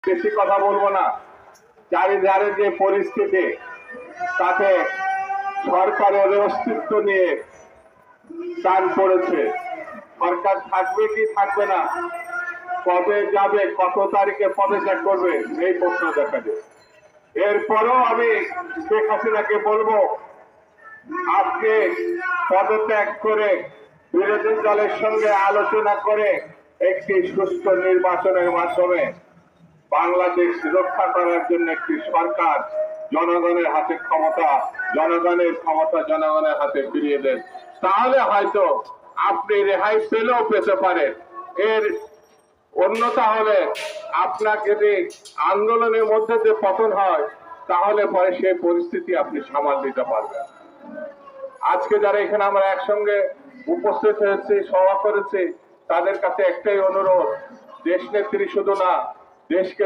বেশি কথা বলবো না। চারিধারে যে পরিস্থিতি, তাতে সরকারের অস্তিত্ব নিয়ে টান পড়েছে। সরকার থাকবে কি থাকবে না, কবে যাবে, কত তারিখে পদত্যাগ করবে, এই প্রশ্ন দেখা যায়। এরপরও আমি শেখ হাসিনাকে বলবো, আজকে পদত্যাগ করে বিরোধী দলের সঙ্গে আলোচনা করে একটি সুষ্ঠু নির্বাচনের মাধ্যমে বাংলাদেশ রক্ষা করার জন্য একটি সরকার, জনগণের হাতে ক্ষমতা, জনগণের হাতে ফিরিয়ে দেন। তাহলে হয়তো আপনি রেহাই পেলেও পেতে পারেন। এর অন্যতা হলে আপনাকে যদি আন্দোলনের মধ্যে যে পতন হয়, তাহলে পরে সেই পরিস্থিতি আপনি সামাল দিতে পারবেন। আজকে যারা এখানে আমরা একসঙ্গে উপস্থিত হয়েছি, সভা করেছি, তাদের কাছে একটাই অনুরোধ, দেশ নেত্রী শুধু না, দেশকে